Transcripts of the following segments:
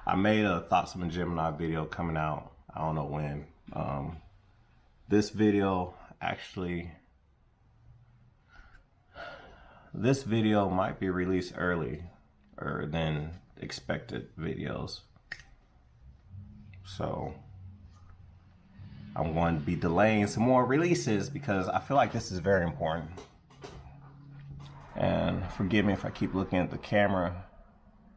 I made a Thoughts of a Gemini video coming out, I don't know when. This video might be released earlier than expected videos. So I'm going to be delaying some more releases because I feel like this is very important. And forgive me if I keep looking at the camera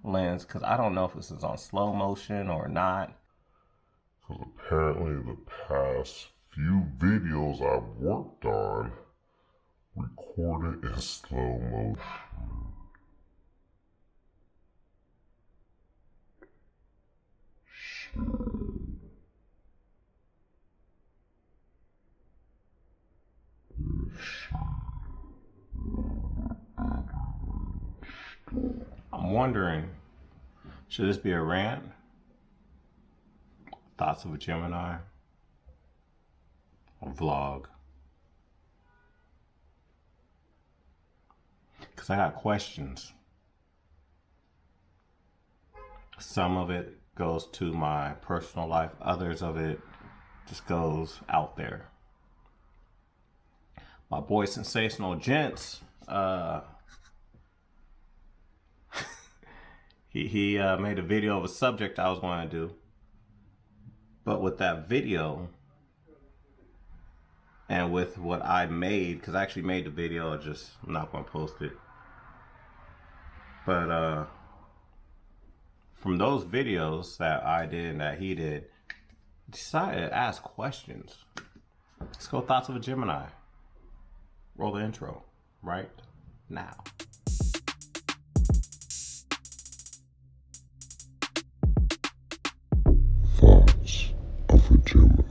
lens because I don't know if this is on slow motion or not. Because apparently the past few videos I've worked on recorded in slow motion. I'm wondering, should this be a rant? Thoughts of a Gemini? A vlog? Because I got questions. Some of it goes to my personal life, others of it just goes out there. My boy Simsational Gents, he made a video of a subject I was going to do. But with that video and with what I made, because I actually made the video, I'm not going to post it. But from those videos that I did and that he did, I decided to ask questions. Let's go Thoughts of a Gemini. Roll the intro right now. Thoughts of a Gemini.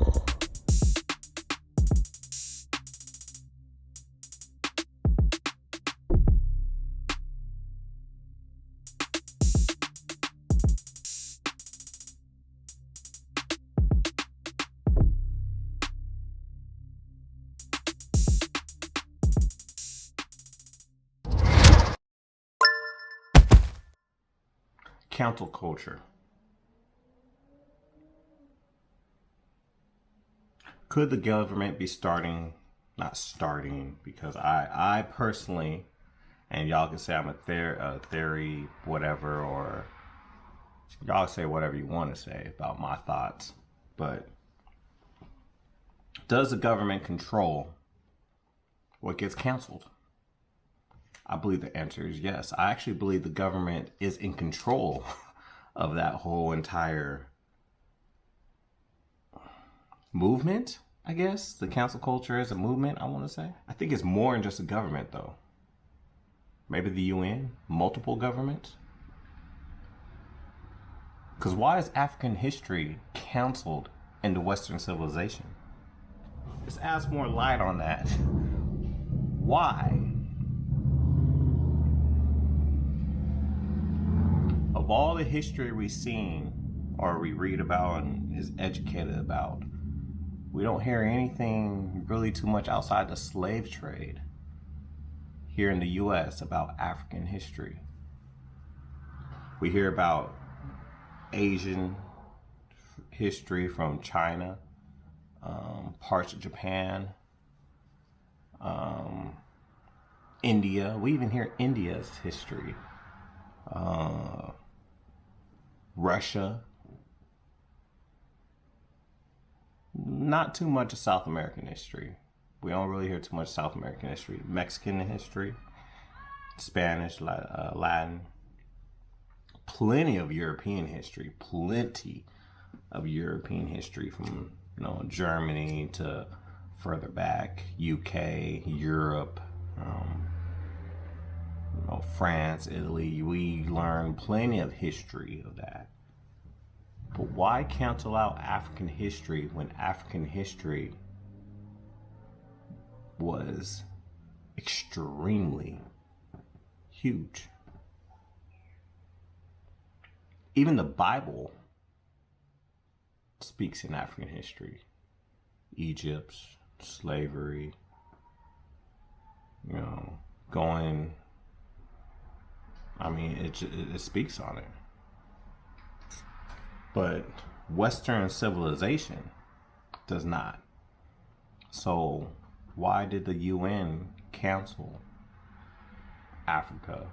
Cancel culture. Could the government be not starting, because I personally, and y'all can say I'm a theory, whatever, or y'all say whatever you want to say about my thoughts, but does the government control what gets canceled? I believe the answer is yes. I actually believe the government is in control of that whole entire movement, I guess. The cancel culture is a movement, I want to say. I think it's more than just a government, though. Maybe the UN, multiple governments. Because why is African history canceled into Western civilization? Let's ask more light on that. Why? Of all the history we've seen or we read about and is educated about, we don't hear anything really too much outside the slave trade here in the US about African history. We hear about Asian history from China, parts of Japan, India. We even hear India's history. Russia. Not too much of South American history. We don't really hear too much South American history. Mexican history, Spanish, Latin. Plenty of European history. Plenty of European history from Germany to further back, UK, Europe, France, Italy. We learn plenty of history of that. But why cancel out African history when African history was extremely huge? Even the Bible speaks in African history. Egypt, slavery, going, it speaks on it. But Western civilization does not. So why did the UN cancel Africa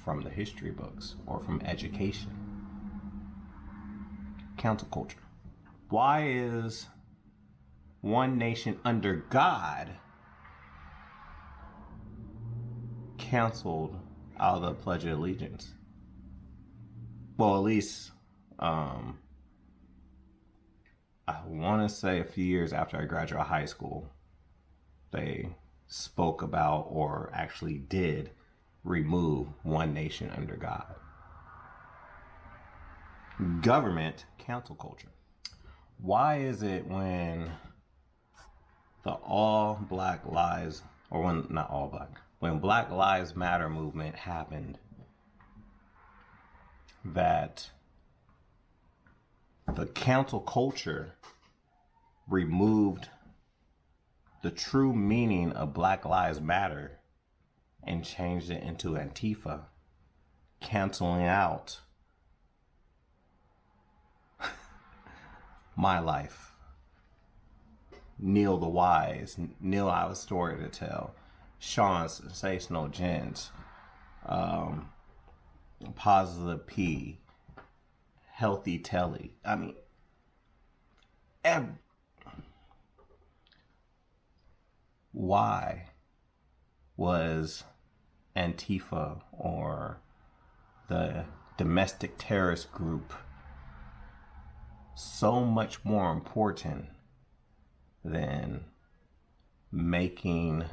from the history books or from education? Cancel culture. Why is one nation under God canceled out of the Pledge of Allegiance? Well, at least I want to say a few years after I graduated high school, they spoke about, or actually did, remove one nation under God. Government cancel culture. Why is it when the all black lives, or when not all black, when Black Lives Matter movement happened, that the cancel culture removed the true meaning of Black Lives Matter and changed it into Antifa, canceling out my life, Neil the Wise, Neil I have a story to tell, Sean Simsational Gents, Positive P, Healthy Telly. I mean, why was Antifa or the domestic terrorist group so much more important than making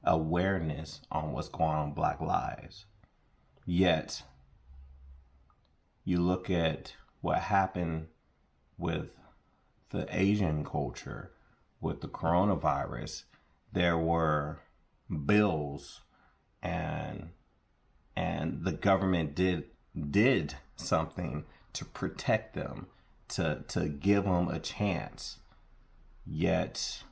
awareness on what's going on in Black lives? Yet, you look at what happened with the Asian culture, with the coronavirus, there were bills and the government did something to protect them, to give them a chance. Yet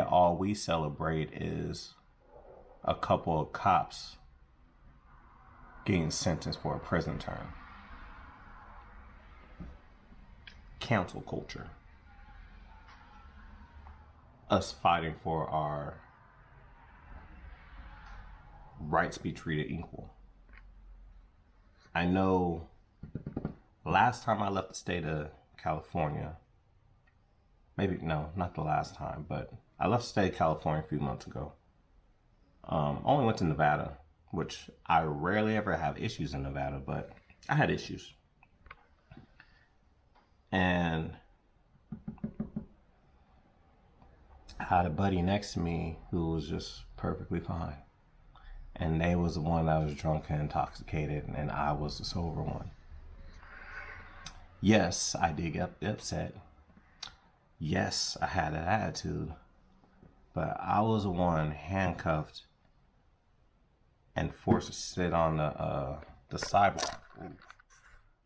all we celebrate is a couple of cops getting sentenced for a prison term. Cancel culture. Us fighting for our rights to be treated equal. I know last time I left the state of California, maybe, no, not the last time, but I left the state of California a few months ago. Only went to Nevada, which I rarely ever have issues in Nevada, but I had issues. And I had a buddy next to me who was just perfectly fine. And they was the one that was drunk and intoxicated, and I was the sober one. Yes, I did get upset. Yes, I had an attitude. But I was the one handcuffed and forced to sit on the sidewalk.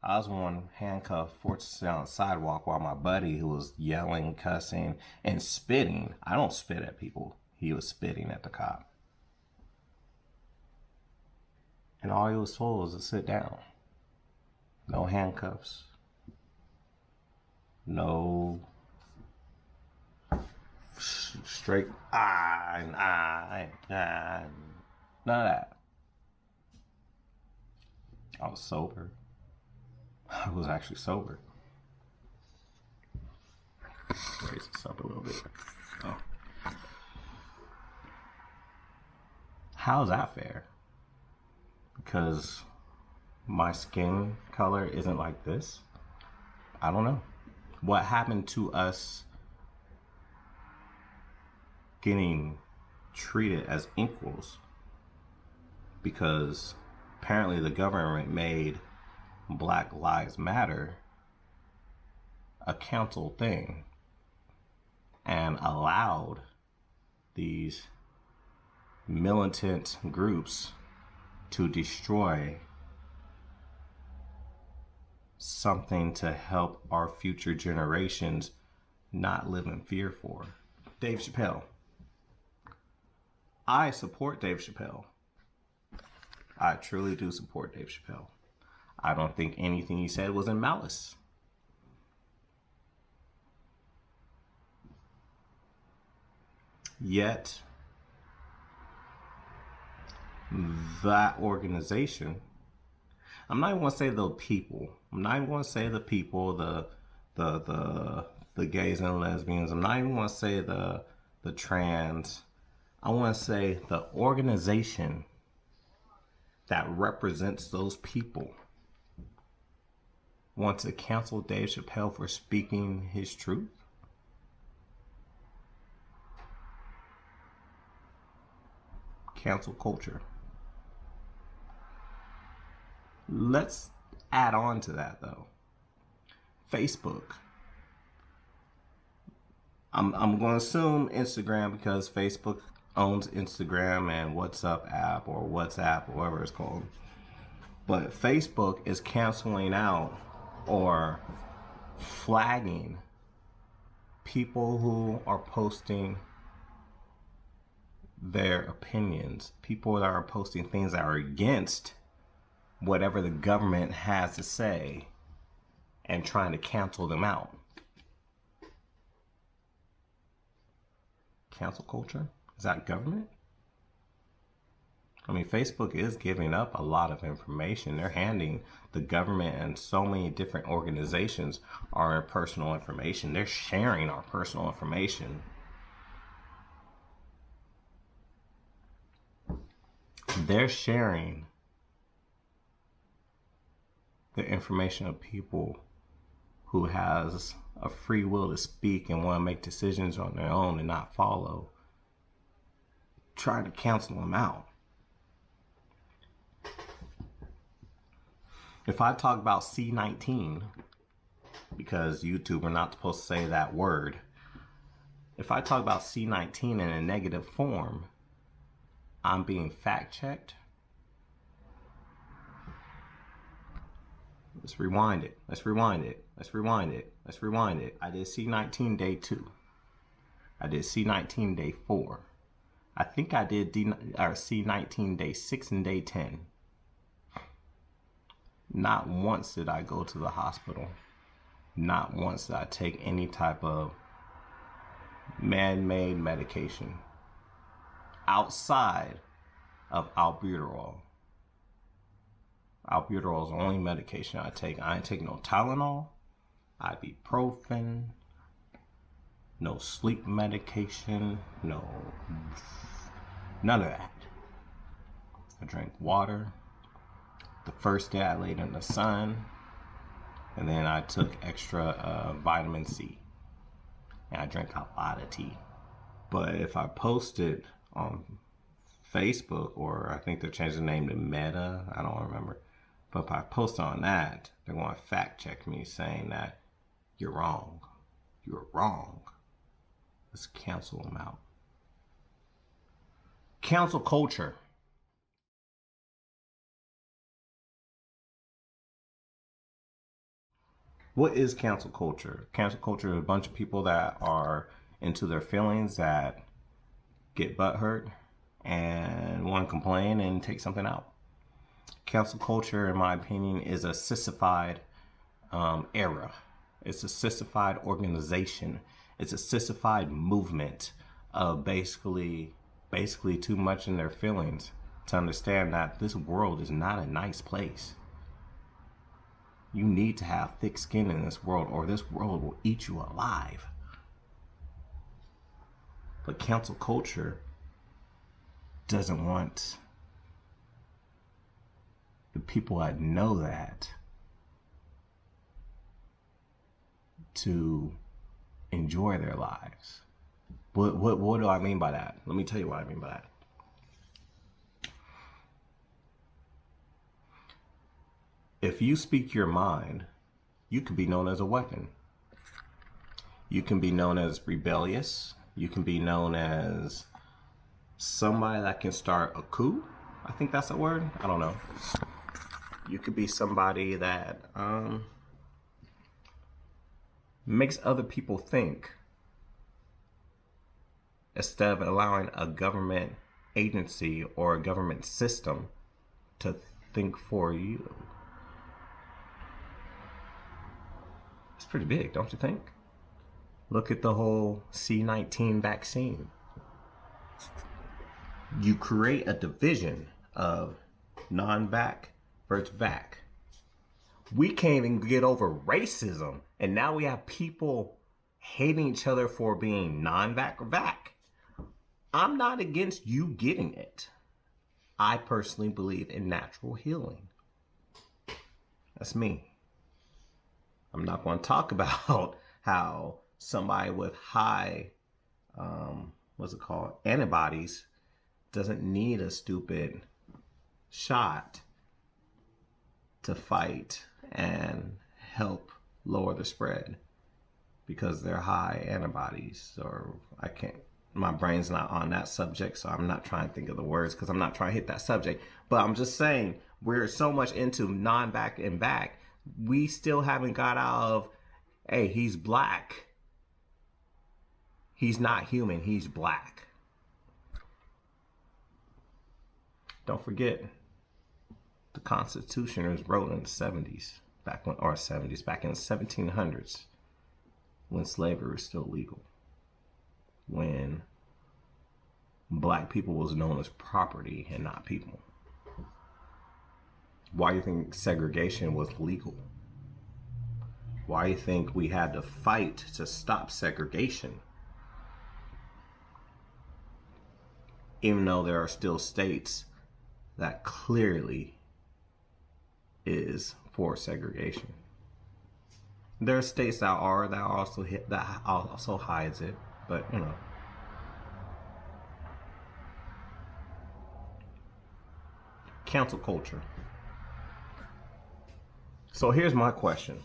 I was the one handcuffed, forced to sit on the sidewalk while my buddy, who was yelling, cussing, and spitting. I don't spit at people. He was spitting at the cop. And all he was told was to sit down. No handcuffs. No straight none of that. I was sober. I was actually sober. Raise this up a little bit. Oh. How's that fair? Because my skin color isn't like this? I don't know. What happened to us getting treated as equals? Because apparently the government made Black Lives Matter a council thing and allowed these militant groups to destroy something to help our future generations not live in fear for. Dave Chappelle. I support Dave Chappelle. I truly do support Dave Chappelle. I don't think anything he said was in malice. Yet, that organization, I'm not even going to say the people. I'm not even going to say the people, the gays and lesbians. I'm not even going to say the trans. I want to say the organization that represents those people want to cancel Dave Chappelle for speaking his truth. Cancel culture. Let's add on to that though. Facebook. I'm going to assume Instagram because Facebook owns Instagram and WhatsApp app or WhatsApp, or whatever it's called. But Facebook is canceling out or flagging people who are posting their opinions, people that are posting things that are against whatever the government has to say and trying to cancel them out. Cancel culture? Is that government? I mean, Facebook is giving up a lot of information. They're handing the government and so many different organizations our personal information. They're sharing our personal information. They're sharing the information of people who has a free will to speak and want to make decisions on their own and not follow, trying to cancel them out. If I talk about C19, because YouTube are not supposed to say that word, if I talk about C19 in a negative form, I'm being fact checked. Let's rewind it. Let's rewind it. Let's rewind it. Let's rewind it. I did C19 day 2. I did C19 day 4. I think I did C19 day 6 and day 10. Not once did I go to the hospital. Not once did I take any type of man-made medication outside of albuterol. Albuterol is the only medication I take. I ain't taking no Tylenol, ibuprofen, no sleep medication, none of that. I drank water. The first day I laid in the sun, and then I took extra vitamin C, and I drank a lot of tea. But if I post it on Facebook, or I think they're changing the name to Meta, I don't remember. But if I post on that, they're going to fact check me saying that you're wrong. You're wrong. Let's cancel them out. Cancel culture. What is cancel culture? Cancel culture is a bunch of people that are into their feelings, that get butthurt and want to complain and take something out. Cancel culture, in my opinion, is a sissified era. It's a sissified organization. It's a sissified movement of basically too much in their feelings to understand that this world is not a nice place. You need to have thick skin in this world, or this world will eat you alive. But cancel culture doesn't want the people that know that to enjoy their lives. What do I mean by that? Let me tell you what I mean by that. If you speak your mind, you can be known as a weapon. You can be known as rebellious. You can be known as somebody that can start a coup. I think that's a word. I don't know. You could be somebody that makes other people think, instead of allowing a government agency or a government system to think for you. It's pretty big, don't you think? Look at the whole C-19 vaccine. You create a division of non-vac versus vac. We can't even get over racism, and now we have people hating each other for being non-vac or vac. I'm not against you getting it. I personally believe in natural healing. That's me. I'm not going to talk about how somebody with high, antibodies doesn't need a stupid shot to fight and help lower the spread because they're high antibodies. Or my brain's not on that subject, so I'm not trying to think of the words because I'm not trying to hit that subject. But I'm just saying, we're so much into non-vac and vac, we still haven't got out of, hey, he's black. He's not human, he's black. Don't forget, the Constitution was wrote in the 70s, back in the 1700s, when slavery was still legal. When black people was known as property and not people. Why do you think segregation was legal? Why do you think we had to fight to stop segregation? Even though there are still states that clearly is for segregation. There are states that also hides it, but you know. Cancel culture. So here's my question.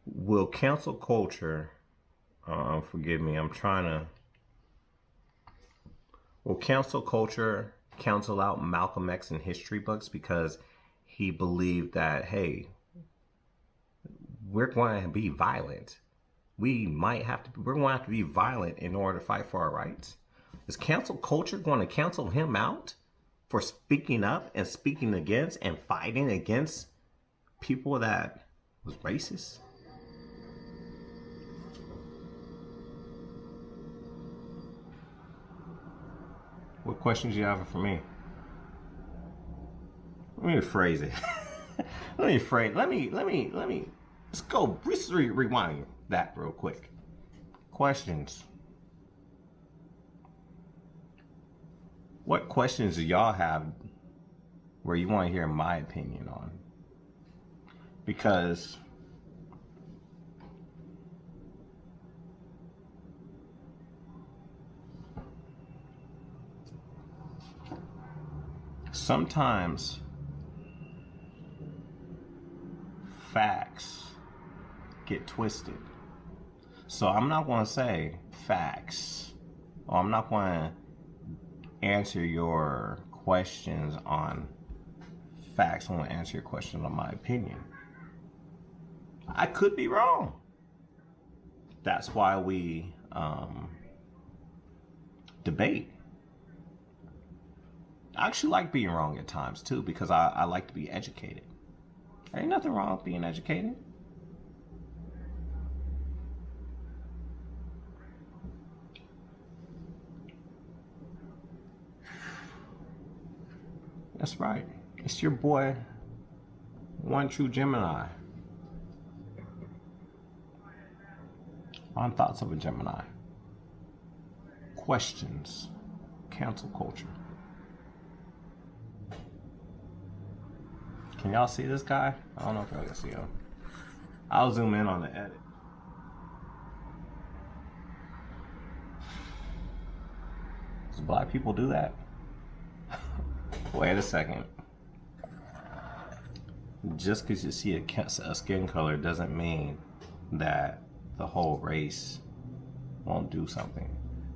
Will cancel culture, forgive me, will cancel culture cancel out Malcolm X in history books because he believed that, hey, we're going to be violent. We're going to have to be violent in order to fight for our rights. Is cancel culture going to cancel him out for speaking up and speaking against and fighting against people that was racist? What questions do you have for me? Let me rephrase it. Let's rewind that real quick. Questions. What questions do y'all have where you want to hear my opinion on? Because sometimes facts get twisted. So I'm not going to say facts, or I'm not going to answer your questions on facts. I want to answer your questions on my opinion. I could be wrong. That's why we debate. I actually like being wrong at times too, because I like to be educated. There ain't nothing wrong with being educated. That's right. It's your boy, One True Gemini. On Thoughts of a Gemini. Questions. Cancel culture. Can y'all see this guy? I don't know if y'all can see him. I'll zoom in on the edit. Does black people do that? Wait a second. Just because you see a skin color doesn't mean that the whole race won't do something.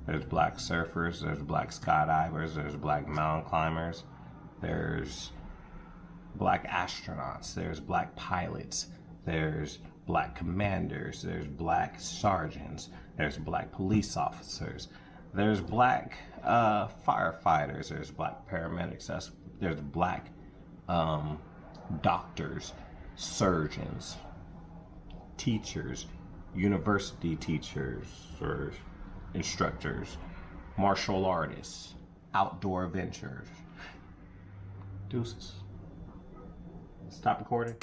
There's black surfers, there's black skydivers, there's black mountain climbers, there's black astronauts, there's black pilots, there's black commanders, there's black sergeants, there's black police officers, there's black firefighters, there's black paramedics, there's black doctors, surgeons, teachers, university teachers or instructors, martial artists, outdoor adventurers. Deuces. Stop recording.